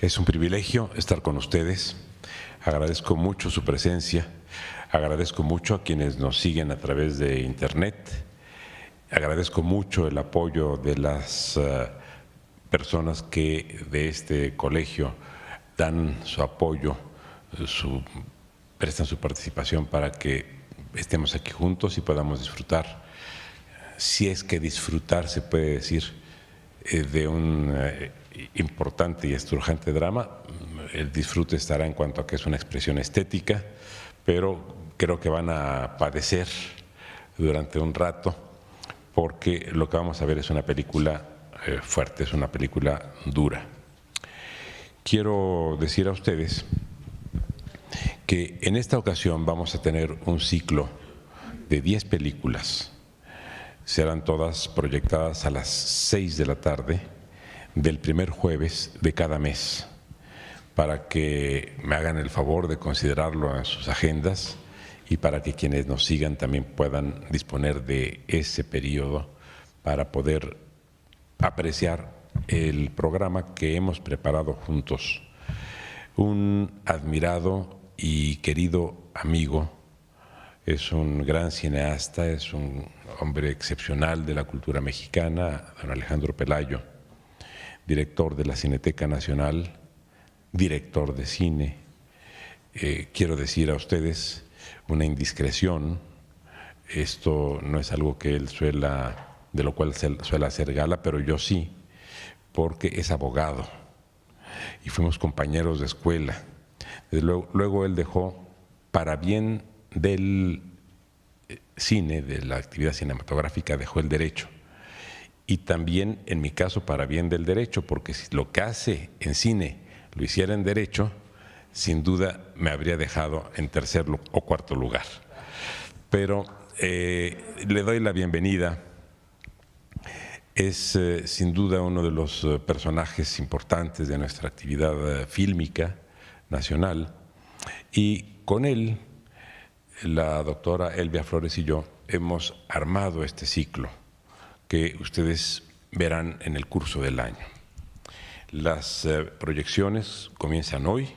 Es un privilegio estar con ustedes. Agradezco mucho su presencia. Agradezco mucho a quienes nos siguen a través de Internet. Agradezco mucho el apoyo de las personas que de este colegio dan su apoyo, prestan su participación para que estemos aquí juntos y podamos disfrutar, si es que disfrutar se puede decir, de un importante y estrujante drama. El disfrute estará en cuanto a que es una expresión estética, pero creo que van a padecer durante un rato, porque lo que vamos a ver es una película fuerte, es una película dura. Quiero decir a ustedes que en esta ocasión vamos a tener un ciclo de 10 películas. Serán todas proyectadas a las 6 de la tarde del primer jueves de cada mes, para que me hagan el favor de considerarlo en sus agendas y para que quienes nos sigan también puedan disponer de ese periodo para poder apreciar el programa que hemos preparado juntos. Un admirado y querido amigo, es un gran cineasta, es un hombre excepcional de la cultura mexicana, don Alejandro Pelayo, director de la Cineteca Nacional, director de cine. Quiero decir a ustedes una indiscreción, esto no es algo que él de lo cual suele hacer gala, pero yo sí, porque es abogado y fuimos compañeros de escuela. Luego él dejó, para bien del cine, de la actividad cinematográfica, dejó el derecho. Y también, en mi caso, para bien del derecho, porque si lo que hace en cine lo hiciera en derecho, sin duda me habría dejado en tercer o cuarto lugar. Pero le doy la bienvenida. Es sin duda uno de los personajes importantes de nuestra actividad fílmica nacional, y con él la doctora Elvia Flores y yo hemos armado este ciclo que ustedes verán en el curso del año. Las proyecciones comienzan hoy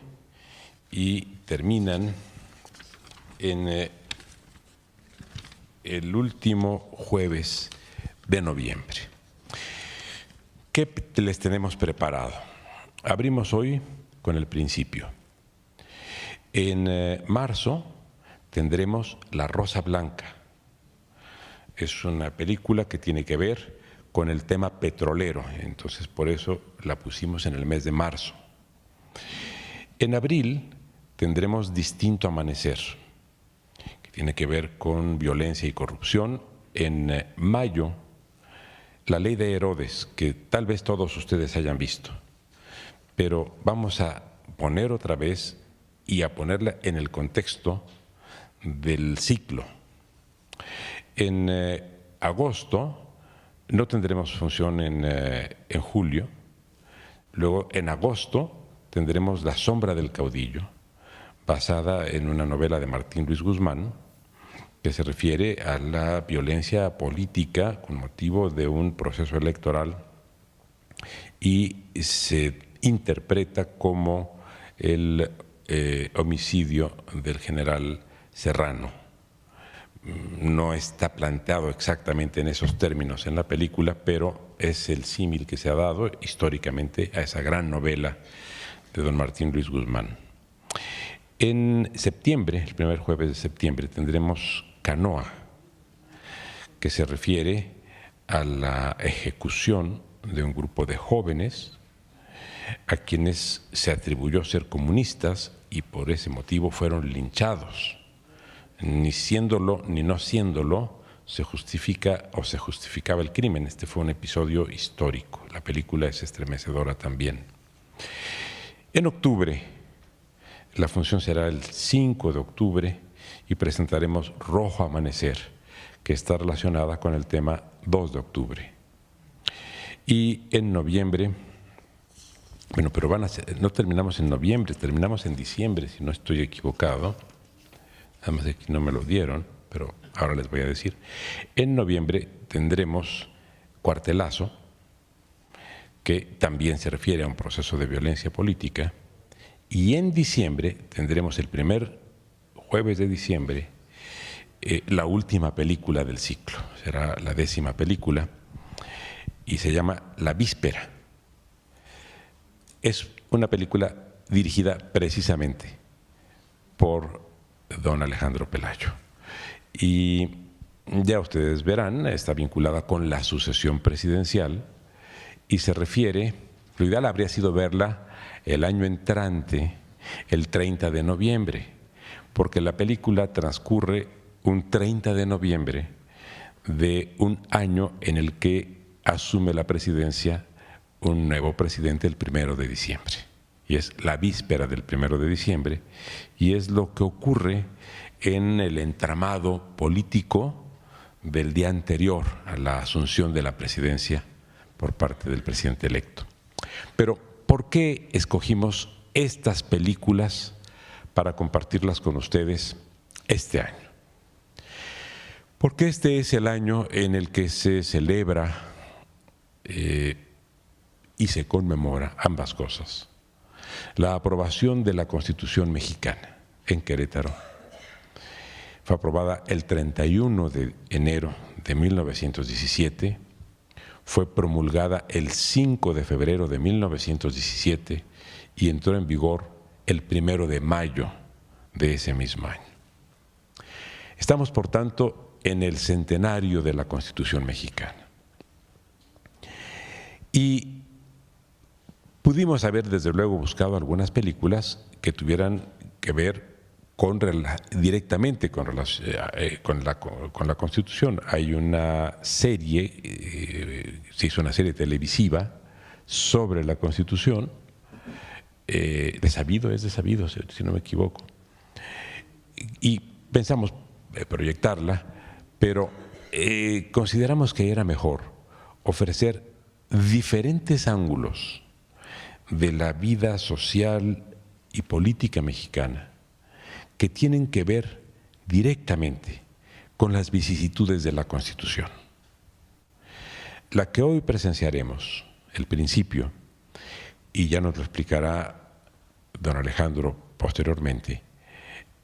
y terminan en el último jueves de noviembre. ¿Qué les tenemos preparado? Abrimos hoy con el principio. En marzo tendremos La Rosa Blanca. Es una película que tiene que ver con el tema petrolero, entonces por eso la pusimos en el mes de marzo. En abril tendremos Distinto Amanecer, que tiene que ver con violencia y corrupción. En mayo, La Ley de Herodes, que tal vez todos ustedes hayan visto, pero vamos a poner otra vez y a ponerla en el contexto del ciclo. En agosto no tendremos función en julio. Luego, en agosto, tendremos La Sombra del Caudillo, basada en una novela de Martín Luis Guzmán, que se refiere a la violencia política con motivo de un proceso electoral y se interpreta como el homicidio del general Serrano. No está planteado exactamente en esos términos en la película, pero es el símil que se ha dado históricamente a esa gran novela de don Martín Luis Guzmán. En septiembre, el primer jueves de septiembre, tendremos Canoa, que se refiere a la ejecución de un grupo de jóvenes a quienes se atribuyó ser comunistas y por ese motivo fueron linchados. Ni siéndolo ni no siéndolo se justifica o se justificaba el crimen. Este fue un episodio histórico. La película es estremecedora también. En octubre, la función será el 5 de octubre y presentaremos Rojo Amanecer, que está relacionada con el tema 2 de octubre. Y en noviembre, bueno, pero no terminamos en noviembre, terminamos en diciembre, si no estoy equivocado. Además de que no me lo dieron, pero ahora les voy a decir. En noviembre tendremos Cuartelazo, que también se refiere a un proceso de violencia política. Y en diciembre tendremos el primer jueves de diciembre la última película del ciclo. Será la 10ª película y se llama La Víspera. Es una película dirigida precisamente por don Alejandro Pelayo. Y ya ustedes verán, está vinculada con la sucesión presidencial y se refiere, lo ideal habría sido verla el año entrante, el 30 de noviembre, porque la película transcurre un 30 de noviembre de un año en el que asume la presidencia un nuevo presidente el 1 de diciembre. Y es la víspera del 1 de diciembre, y es lo que ocurre en el entramado político del día anterior a la asunción de la presidencia por parte del presidente electo. Pero, ¿por qué escogimos estas películas para compartirlas con ustedes este año? Porque este es el año en el que se celebra y se conmemora ambas cosas. La aprobación de la Constitución mexicana en Querétaro fue aprobada el 31 de enero de 1917, fue promulgada el 5 de febrero de 1917 y entró en vigor el 1 de mayo de ese mismo año. Estamos, por tanto, en el centenario de la Constitución mexicana. Y pudimos haber, desde luego, buscado algunas películas que tuvieran que ver directamente con la Constitución. Hay una serie, se hizo una serie televisiva sobre la Constitución, de sabido, si no me equivoco, y pensamos proyectarla, pero consideramos que era mejor ofrecer diferentes ángulos de la vida social y política mexicana que tienen que ver directamente con las vicisitudes de la Constitución. La que hoy presenciaremos, el principio, y ya nos lo explicará don Alejandro posteriormente,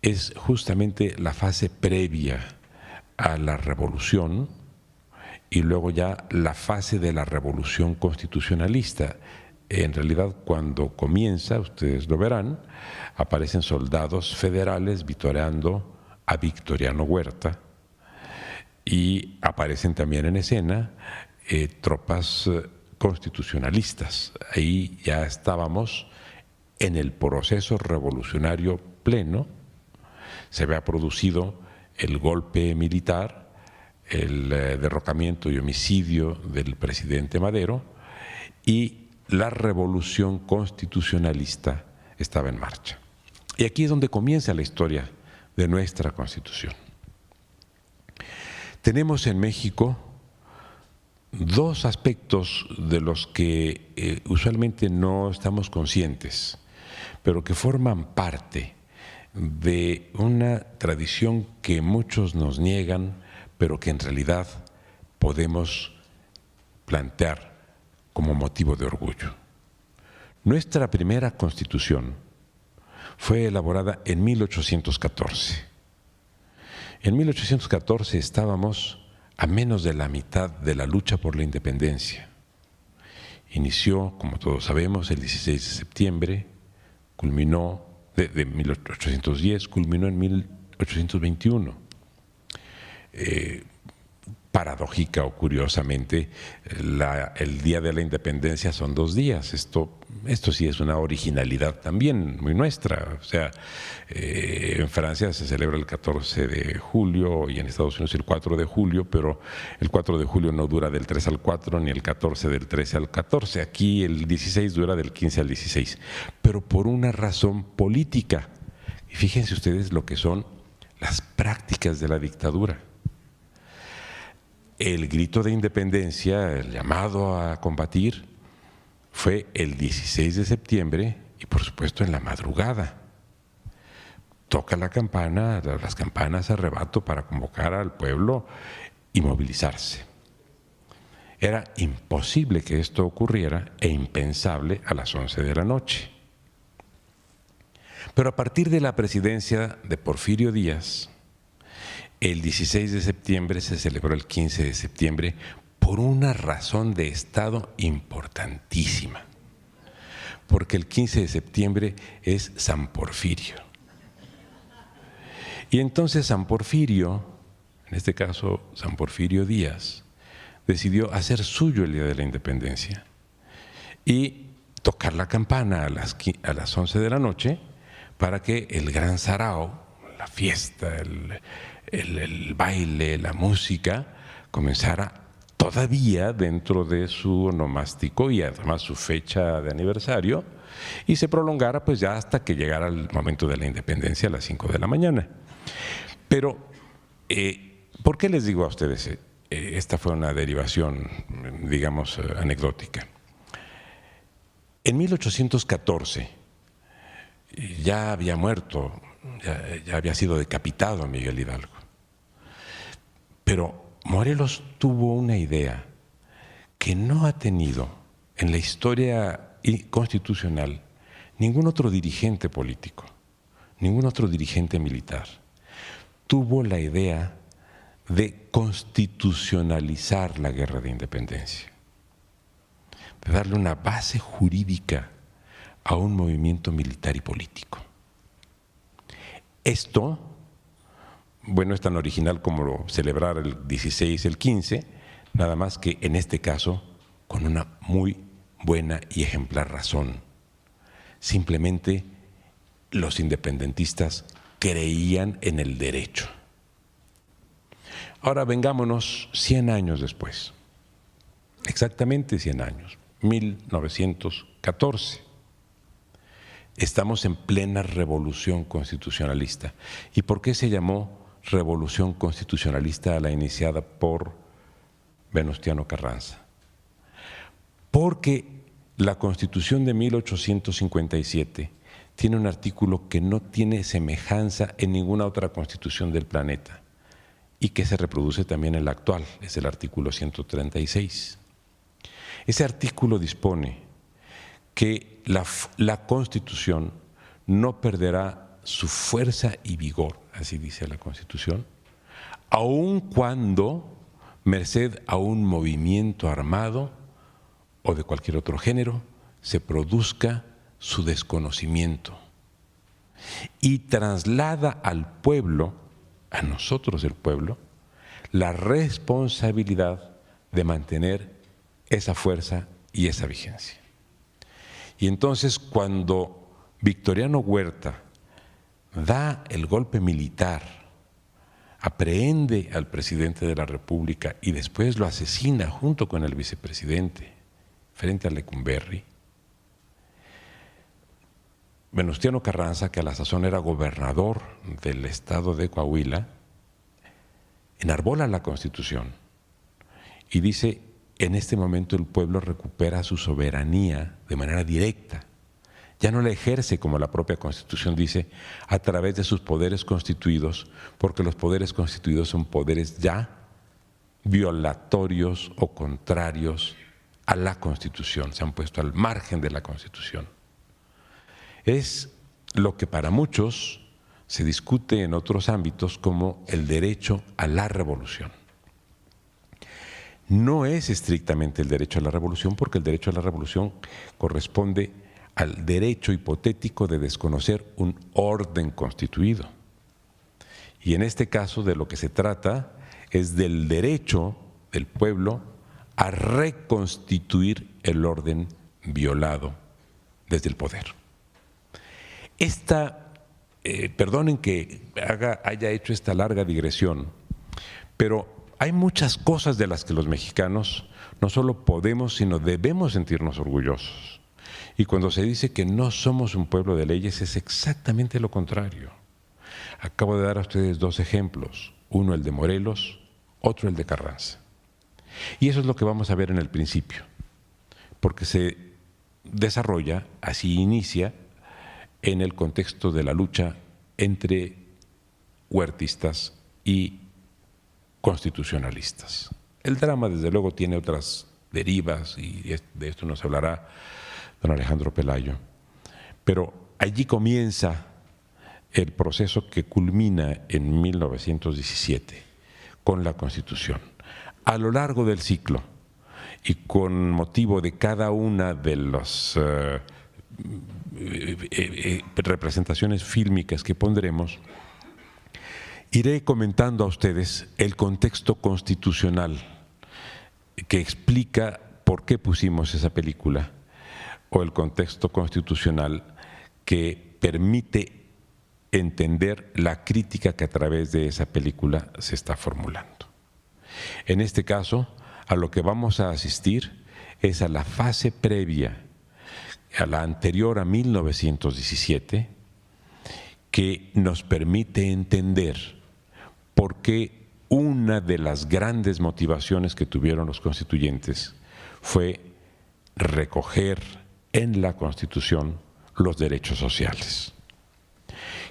es justamente la fase previa a la revolución y luego ya la fase de la revolución constitucionalista. En realidad, cuando comienza, ustedes lo verán, aparecen soldados federales vitoreando a Victoriano Huerta y aparecen también en escena tropas constitucionalistas. Ahí ya estábamos en el proceso revolucionario pleno, se había producido el golpe militar, el derrocamiento y homicidio del presidente Madero y la revolución constitucionalista estaba en marcha. Y aquí es donde comienza la historia de nuestra Constitución. Tenemos en México dos aspectos de los que usualmente no estamos conscientes, pero que forman parte de una tradición que muchos nos niegan, pero que en realidad podemos plantear como motivo de orgullo. Nuestra primera Constitución fue elaborada en 1814. En 1814 estábamos a menos de la mitad de la lucha por la independencia. Inició, como todos sabemos, el 16 de septiembre, culminó de 1810, culminó en 1821. Paradójica o curiosamente, el Día de la Independencia son 2 días. Esto sí es una originalidad también muy nuestra. O sea, en Francia se celebra el 14 de julio y en Estados Unidos el 4 de julio, pero el 4 de julio no dura del 3 al 4, ni el 14 del 13 al 14. Aquí el 16 dura del 15 al 16, pero por una razón política. Y fíjense ustedes lo que son las prácticas de la dictadura. El grito de independencia, el llamado a combatir, fue el 16 de septiembre y por supuesto en la madrugada. Toca la campana, las campanas a rebato para convocar al pueblo y movilizarse. Era imposible que esto ocurriera e impensable a las 11 de la noche. Pero a partir de la presidencia de Porfirio Díaz, el 16 de septiembre se celebró el 15 de septiembre por una razón de Estado importantísima. Porque el 15 de septiembre es San Porfirio. Y entonces San Porfirio, en este caso San Porfirio Díaz, decidió hacer suyo el Día de la Independencia y tocar la campana a las 11 de la noche para que el gran sarao, la fiesta, el baile, la música, comenzara todavía dentro de su onomástico y además su fecha de aniversario, y se prolongara pues ya hasta que llegara el momento de la independencia a las 5 de la mañana. Pero, ¿por qué les digo a ustedes? Esta fue una derivación, digamos, anecdótica. En 1814 ya había muerto, ya había sido decapitado Miguel Hidalgo. Pero Morelos tuvo una idea que no ha tenido en la historia constitucional ningún otro dirigente político, ningún otro dirigente militar. Tuvo la idea de constitucionalizar la guerra de independencia, de darle una base jurídica a un movimiento militar y político. Esto, bueno, es tan original como celebrar el 16, el 15, nada más que en este caso con una muy buena y ejemplar razón. Simplemente los independentistas creían en el derecho. Ahora vengámonos 100 años después, exactamente 100 años, 1914. Estamos en plena revolución constitucionalista. ¿Y por qué se llamó revolución constitucionalista a la iniciada por Venustiano Carranza? Porque la Constitución de 1857 tiene un artículo que no tiene semejanza en ninguna otra constitución del planeta y que se reproduce también en la actual, es el artículo 136. Ese artículo dispone que la Constitución no perderá su fuerza y vigor, así dice la Constitución, aun cuando, merced a un movimiento armado o de cualquier otro género, se produzca su desconocimiento, y traslada al pueblo, a nosotros el pueblo, la responsabilidad de mantener esa fuerza y esa vigencia. Y entonces cuando Victoriano Huerta da el golpe militar, aprehende al presidente de la República y después lo asesina junto con el vicepresidente frente a Lecumberri, Venustiano Carranza, que a la sazón era gobernador del estado de Coahuila, enarbola la Constitución y dice: en este momento el pueblo recupera su soberanía de manera directa. Ya no la ejerce, como la propia Constitución dice, a través de sus poderes constituidos, porque los poderes constituidos son poderes ya violatorios o contrarios a la Constitución, se han puesto al margen de la Constitución. Es lo que para muchos se discute en otros ámbitos como el derecho a la revolución. No es estrictamente el derecho a la revolución, porque el derecho a la revolución corresponde al derecho hipotético de desconocer un orden constituido. Y en este caso de lo que se trata es del derecho del pueblo a reconstituir el orden violado desde el poder. Perdonen que haya hecho esta larga digresión, pero hay muchas cosas de las que los mexicanos no solo podemos, sino debemos sentirnos orgullosos. Y cuando se dice que no somos un pueblo de leyes, es exactamente lo contrario. Acabo de dar a ustedes dos ejemplos, uno el de Morelos, otro el de Carranza. Y eso es lo que vamos a ver en el principio, porque se desarrolla, así inicia, en el contexto de la lucha entre huertistas y constitucionalistas. El drama, desde luego, tiene otras derivas, y de esto nos hablará don Alejandro Pelayo. Pero allí comienza el proceso que culmina en 1917 con la Constitución. A lo largo del ciclo y con motivo de cada una de las representaciones fílmicas que pondremos, iré comentando a ustedes el contexto constitucional que explica por qué pusimos esa película, o el contexto constitucional que permite entender la crítica que a través de esa película se está formulando. En este caso, a lo que vamos a asistir es a la fase previa, a la anterior a 1917, que nos permite entender por qué una de las grandes motivaciones que tuvieron los constituyentes fue recoger en la Constitución los derechos sociales.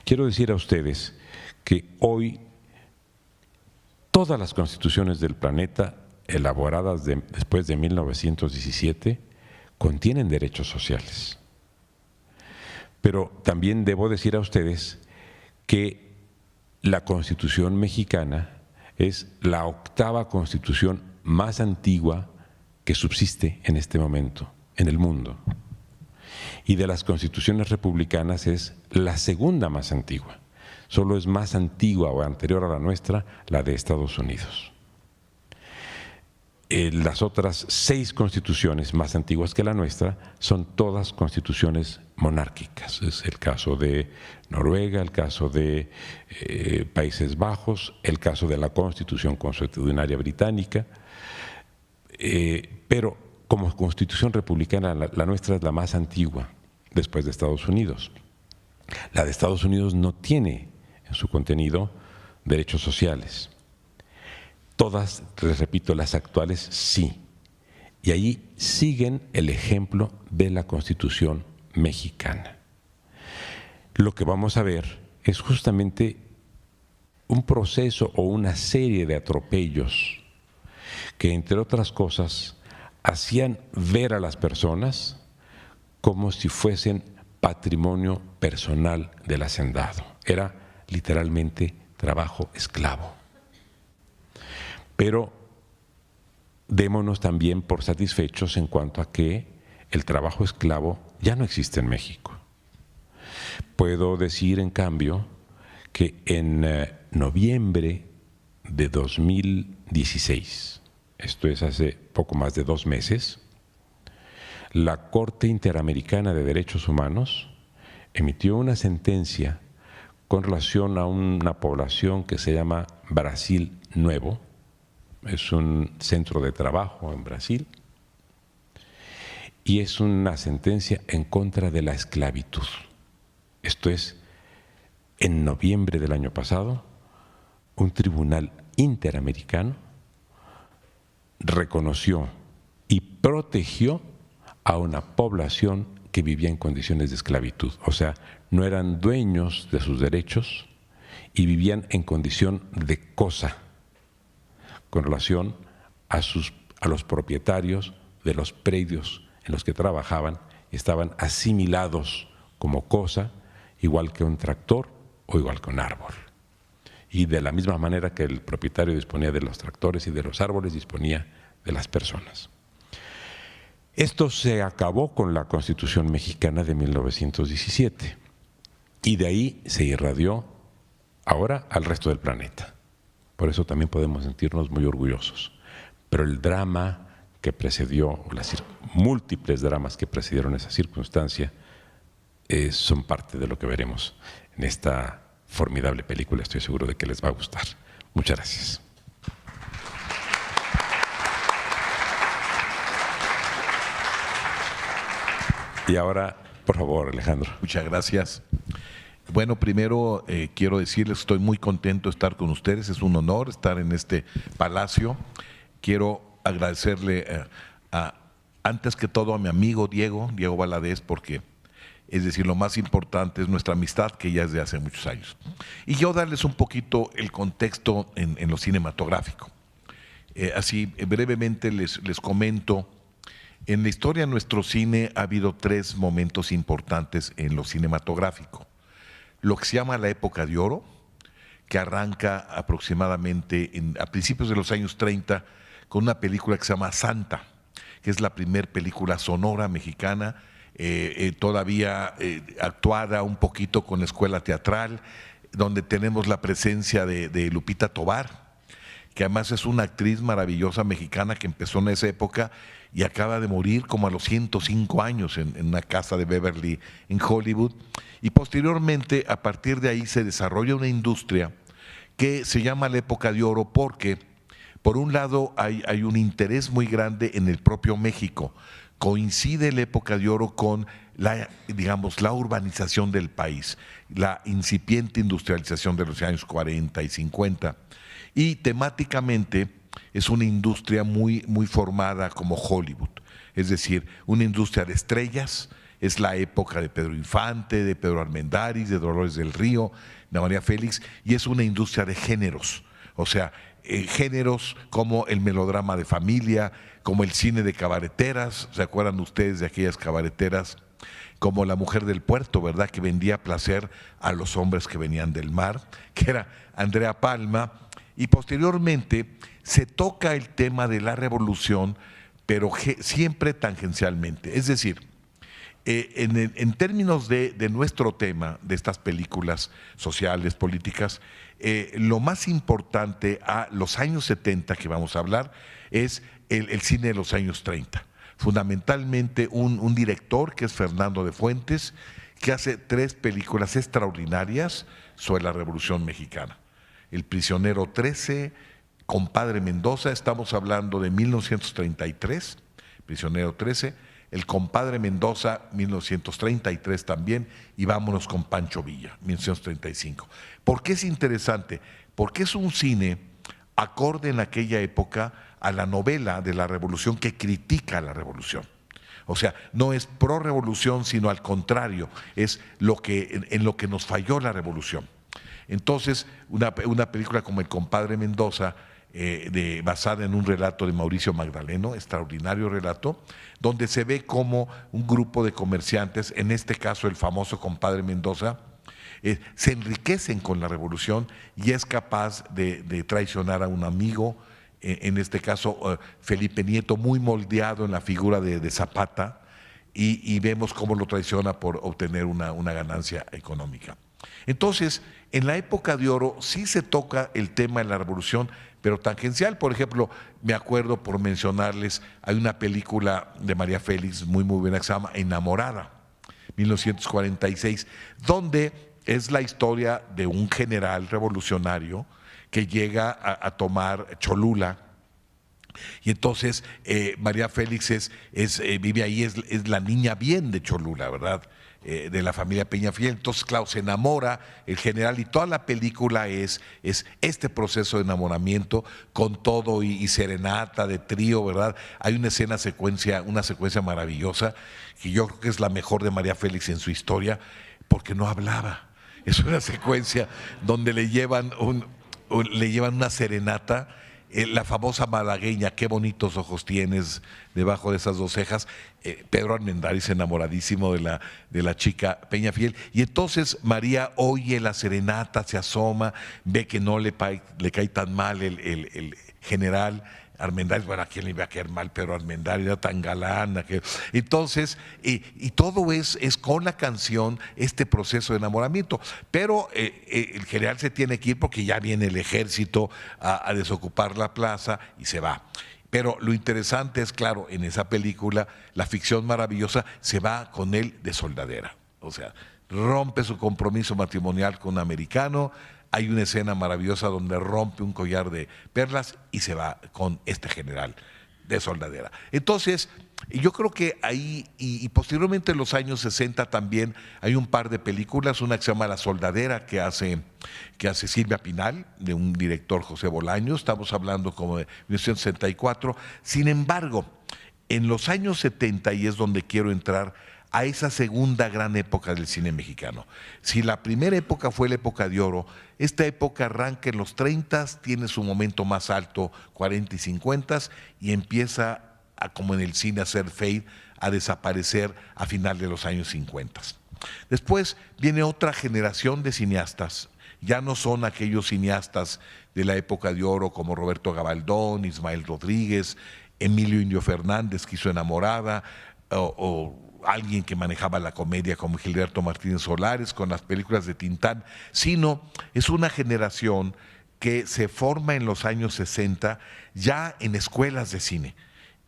Quiero decir a ustedes que hoy todas las constituciones del planeta elaboradas después de 1917 contienen derechos sociales. Pero también debo decir a ustedes que la Constitución mexicana es la octava constitución más antigua que subsiste en este momento en el mundo. Y de las constituciones republicanas es la segunda más antigua. Solo es más antigua o anterior a la nuestra la de Estados Unidos. Las otras 6 constituciones más antiguas que la nuestra son todas constituciones monárquicas. Es el caso de Noruega, el caso de Países Bajos, el caso de la Constitución Consuetudinaria Británica, pero como constitución republicana la nuestra es la más antigua después de Estados Unidos. La de Estados Unidos no tiene en su contenido derechos sociales. Todas, les repito, las actuales sí. Y allí siguen el ejemplo de la Constitución mexicana. Lo que vamos a ver es justamente un proceso o una serie de atropellos que, entre otras cosas, hacían ver a las personas como si fuesen patrimonio personal del hacendado. Era literalmente trabajo esclavo. Pero démonos también por satisfechos en cuanto a que el trabajo esclavo ya no existe en México. Puedo decir, en cambio, que en noviembre de 2016, esto es hace poco más de 2 meses, la Corte Interamericana de Derechos Humanos emitió una sentencia con relación a una población que se llama Brasil Nuevo. Es un centro de trabajo en Brasil y es una sentencia en contra de la esclavitud. Esto es, en noviembre del año pasado, un tribunal interamericano reconoció y protegió a una población que vivía en condiciones de esclavitud. O sea, no eran dueños de sus derechos y vivían en condición de cosa con relación a los propietarios de los predios en los que trabajaban. Estaban asimilados como cosa, igual que un tractor o igual que un árbol. Y de la misma manera que el propietario disponía de los tractores y de los árboles, disponía de las personas. Esto se acabó con la Constitución mexicana de 1917 y de ahí se irradió ahora al resto del planeta. Por eso también podemos sentirnos muy orgullosos. Pero el drama que precedió, las múltiples dramas que precedieron esa circunstancia, son parte de lo que veremos en esta formidable película. Estoy seguro de que les va a gustar. Muchas gracias. Y ahora, por favor, Alejandro. Muchas gracias. Bueno, primero quiero decirles que estoy muy contento de estar con ustedes. Es un honor estar en este palacio. Quiero agradecerle antes que todo a mi amigo Diego Valadez, porque es decir, lo más importante es nuestra amistad, que ya es de hace muchos años. Y yo darles un poquito el contexto en lo cinematográfico. Así brevemente les comento En la historia de nuestro cine ha habido tres momentos importantes en lo cinematográfico. Lo que se llama la época de oro, que arranca aproximadamente a principios de los años 30 con una película que se llama Santa, que es la primera película sonora mexicana, todavía actuada un poquito con la escuela teatral, donde tenemos la presencia de Lupita Tovar, que además es una actriz maravillosa mexicana que empezó en esa época y acaba de morir como a los 105 años en una casa de Beverly en Hollywood. Y posteriormente, a partir de ahí, se desarrolla una industria que se llama la época de oro porque, por un lado, hay un interés muy grande en el propio México. Coincide la época de oro con digamos, la urbanización del país, la incipiente industrialización de los años 40 y 50. Y temáticamente es una industria muy formada como Hollywood, es decir, una industria de estrellas. Es la época de Pedro Infante, de Pedro Armendáriz, de Dolores del Río, de María Félix, y es una industria de géneros, o sea, géneros como el melodrama de familia, como el cine de cabareteras. ¿Se acuerdan ustedes de aquellas cabareteras? Como La Mujer del Puerto, ¿verdad?, que vendía placer a los hombres que venían del mar, que era Andrea Palma. Y posteriormente se toca el tema de la revolución, pero siempre tangencialmente. Es decir, en términos de nuestro tema, de estas películas sociales, políticas, lo más importante a los años 70 que vamos a hablar es el cine de los años 30. Fundamentalmente un director que es Fernando de Fuentes, que hace tres películas extraordinarias sobre la Revolución Mexicana. El Prisionero 13, Compadre Mendoza, estamos hablando de 1933, Prisionero 13, El Compadre Mendoza, 1933 también, y vámonos con Pancho Villa, 1935. ¿Por qué es interesante? Porque es un cine acorde en aquella época a la novela de la Revolución que critica la Revolución. O sea, no es pro revolución, sino al contrario, es en lo que nos falló la Revolución. Entonces, una película como El Compadre Mendoza, basada en un relato de Mauricio Magdaleno, extraordinario relato, donde se ve cómo un grupo de comerciantes, en este caso el famoso Compadre Mendoza, se enriquecen con la revolución y es capaz de traicionar a un amigo, en este caso Felipe Nieto, muy moldeado en la figura de Zapata, y vemos cómo lo traiciona por obtener una ganancia económica. Entonces, en la época de oro sí se toca el tema de la revolución, pero tangencial. Por ejemplo, me acuerdo, por mencionarles, hay una película de María Félix muy buena que se llama Enamorada, 1946, donde es la historia de un general revolucionario que llega a tomar Cholula. Y entonces María Félix vive ahí, es la niña bien de Cholula, ¿verdad?, de la familia Peñafiel. Entonces, claro, se enamora el general y toda la película es este proceso de enamoramiento con todo y serenata de trío, ¿verdad? Hay una secuencia maravillosa que yo creo que es la mejor de María Félix en su historia, porque no hablaba. Es una secuencia donde le llevan una serenata. La famosa malagueña, qué bonitos ojos tienes debajo de esas dos cejas. Pedro Armendáriz enamoradísimo de la chica Peñafiel. Y entonces María oye la serenata, se asoma, ve que no le cae tan mal el general Armendáriz. Bueno, ¿a quién le iba a caer mal Pedro Armendáriz? Era tan galán. Entonces, y todo es con la canción este proceso de enamoramiento. Pero el general se tiene que ir porque ya viene el ejército a desocupar la plaza y se va. Pero lo interesante es, claro, en esa película, la ficción maravillosa se va con él de soldadera. O sea, rompe su compromiso matrimonial con un americano. Hay una escena maravillosa donde rompe un collar de perlas y se va con este general de soldadera. Entonces, yo creo que ahí, y posteriormente en los años 60 también hay un par de películas, una que se llama La Soldadera, que hace Silvia Pinal, de un director, José Bolaños. Estamos hablando como de 1964. Sin embargo, en los años 70, y es donde quiero entrar, a esa segunda gran época del cine mexicano. Si la primera época fue la época de oro, esta época arranca en los 30, tiene su momento más alto, 40 y 50, y empieza como en el cine, a hacer fade, a desaparecer a final de los años 50. Después viene otra generación de cineastas. Ya no son aquellos cineastas de la época de oro como Roberto Gabaldón, Ismael Rodríguez, Emilio Indio Fernández, que hizo Enamorada, o alguien que manejaba la comedia como Gilberto Martínez Solares con las películas de Tintán, sino es una generación que se forma en los años 60 ya en escuelas de cine.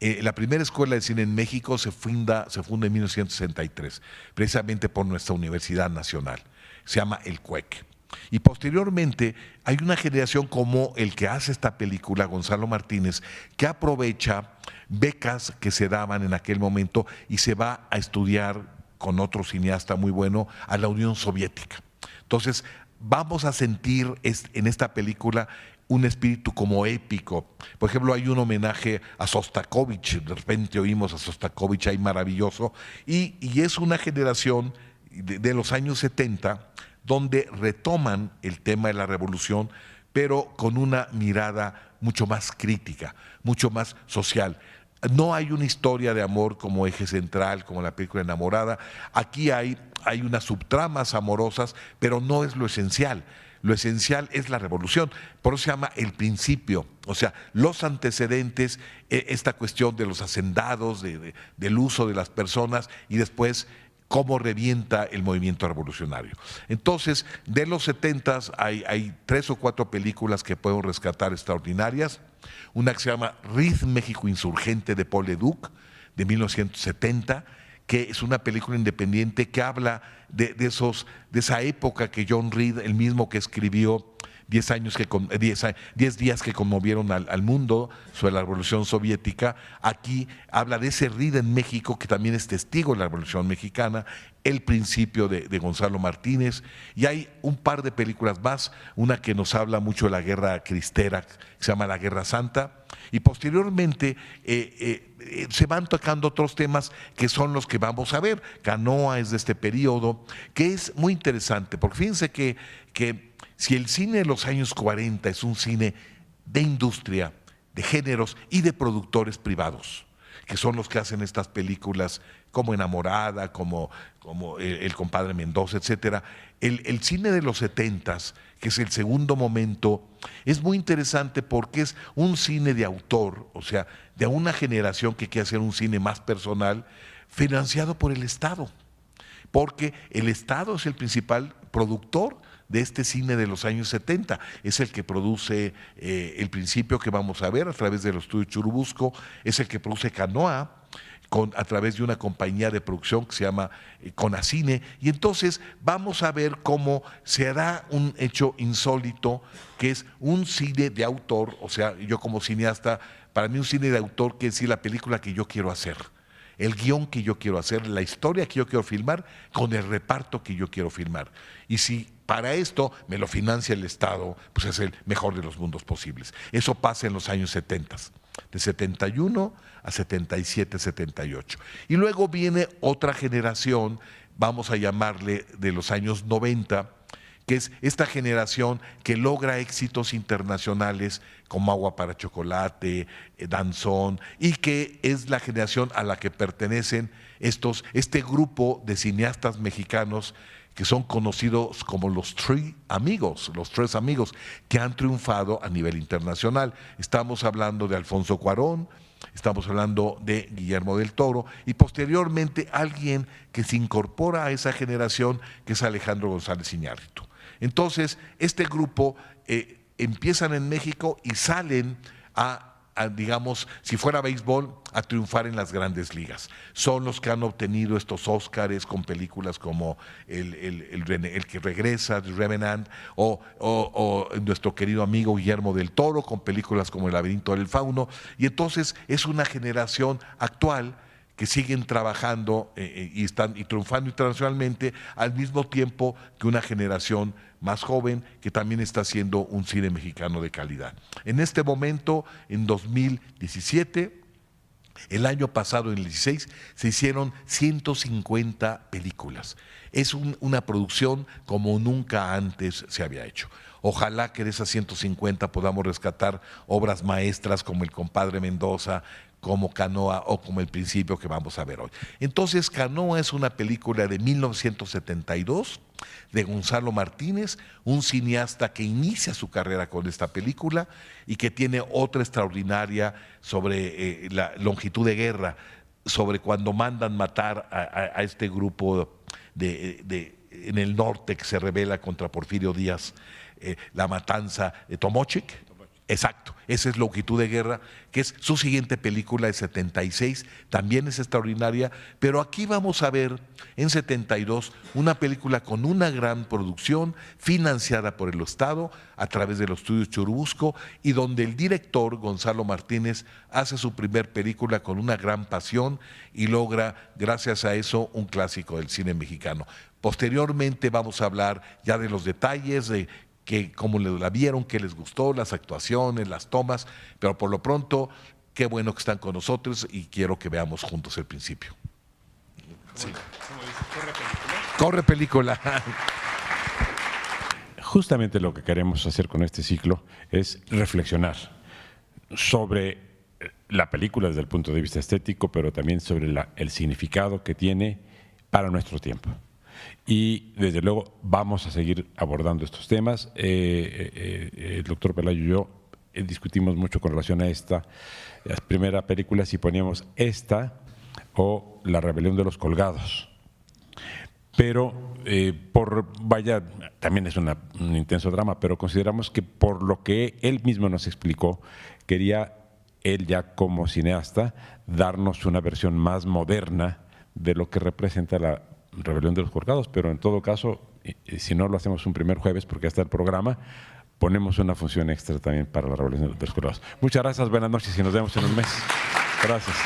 La primera escuela de cine en México se funda en 1963, precisamente por nuestra Universidad Nacional. Se llama el CUEC. Y posteriormente hay una generación como el que hace esta película, Gonzalo Martínez, que aprovecha becas que se daban en aquel momento y se va a estudiar con otro cineasta muy bueno a la Unión Soviética. Entonces vamos a sentir en esta película un espíritu como épico. Por ejemplo, hay un homenaje a Sostakovich, de repente oímos a Sostakovich ahí maravilloso, y es una generación de los años 70 donde retoman el tema de la revolución, pero con una mirada mucho más crítica, mucho más social. No hay una historia de amor como eje central, como la película Enamorada. Aquí hay unas subtramas amorosas, pero no es lo esencial. Lo esencial es la revolución, por eso se llama el principio, o sea, los antecedentes, esta cuestión de los hacendados, del uso de las personas y después cómo revienta el movimiento revolucionario. Entonces, de los 70s hay 3 o 4 películas que puedo rescatar extraordinarias. Una que se llama Riz México Insurgente de Paul Leduc, de 1970, que es una película independiente que habla de esa época que John Reed, el mismo que escribió 10 días que conmovieron al mundo sobre la Revolución Soviética. Aquí habla de ese Reed en México, que también es testigo de la Revolución Mexicana, El principio de Gonzalo Martínez, y hay un par de películas más, una que nos habla mucho de la guerra cristera, que se llama La Guerra Santa, y posteriormente se van tocando otros temas que son los que vamos a ver. Canoa es de este periodo, que es muy interesante, porque fíjense que si el cine de los años 40 es un cine de industria, de géneros y de productores privados, que son los que hacen estas películas como Enamorada, como el compadre Mendoza, etcétera. El cine de los 70s, que es el segundo momento, es muy interesante porque es un cine de autor, o sea, de una generación que quiere hacer un cine más personal, financiado por el Estado, porque el Estado es el principal productor de este cine de los años 70, es el que produce El principio, que vamos a ver a través de los estudios Churubusco, es el que produce Canoa a través de una compañía de producción que se llama Conacine, y entonces vamos a ver cómo se hará un hecho insólito, que es un cine de autor. O sea, yo como cineasta, para mí un cine de autor quiere decir la película que yo quiero hacer, el guión que yo quiero hacer, la historia que yo quiero filmar, con el reparto que yo quiero filmar. Y si para esto me lo financia el Estado, pues es el mejor de los mundos posibles. Eso pasa en los años 70, de 71 a 77, 78. Y luego viene otra generación, vamos a llamarle de los años 90, que es esta generación que logra éxitos internacionales como Agua para Chocolate, Danzón, y que es la generación a la que pertenecen este grupo de cineastas mexicanos que son conocidos como los tres amigos, que han triunfado a nivel internacional. Estamos hablando de Alfonso Cuarón, estamos hablando de Guillermo del Toro, y posteriormente alguien que se incorpora a esa generación, que es Alejandro González Iñárritu. Entonces, este grupo empiezan en México y salen digamos, si fuera béisbol, a triunfar en las grandes ligas. Son los que han obtenido estos Óscares con películas como el que regresa, The Revenant, o nuestro querido amigo Guillermo del Toro con películas como El laberinto del fauno. Y entonces es una generación actual que siguen trabajando y triunfando internacionalmente, al mismo tiempo que una generación más joven que también está haciendo un cine mexicano de calidad. En este momento, en 2017, el año pasado, en el 16, se hicieron 150 películas. Es una producción como nunca antes se había hecho. Ojalá que de esas 150 podamos rescatar obras maestras como El compadre Mendoza, como Canoa o como El Principio que vamos a ver hoy. Entonces, Canoa es una película de 1972 de Gonzalo Martínez, un cineasta que inicia su carrera con esta película y que tiene otra extraordinaria sobre la longitud de guerra, sobre cuando mandan matar a este grupo en el norte que se rebela contra Porfirio Díaz, la matanza de Tomochic. Exacto, esa es Longitud de Guerra, que es su siguiente película de 76, también es extraordinaria, pero aquí vamos a ver en 72 una película con una gran producción financiada por el Estado a través de los estudios Churubusco y donde el director Gonzalo Martínez hace su primer película con una gran pasión y logra, gracias a eso, un clásico del cine mexicano. Posteriormente vamos a hablar ya de los detalles, de cómo la vieron, qué les gustó, las actuaciones, las tomas, pero por lo pronto, qué bueno que están con nosotros y quiero que veamos juntos El Principio. Sí. Corre película. Justamente lo que queremos hacer con este ciclo es reflexionar sobre la película desde el punto de vista estético, pero también sobre el significado que tiene para nuestro tiempo. Y desde luego vamos a seguir abordando estos temas. El doctor Pelayo y yo discutimos mucho con relación a esta primera película, si poníamos esta o La Rebelión de los Colgados. Pero también es un intenso drama, pero consideramos que por lo que él mismo nos explicó, quería él ya como cineasta darnos una versión más moderna de lo que representa la Rebelión de los Colgados, pero en todo caso, si no lo hacemos un primer jueves, porque hasta el programa, ponemos una función extra también para la Rebelión de los Colgados. Muchas gracias, buenas noches y nos vemos en un mes. Gracias.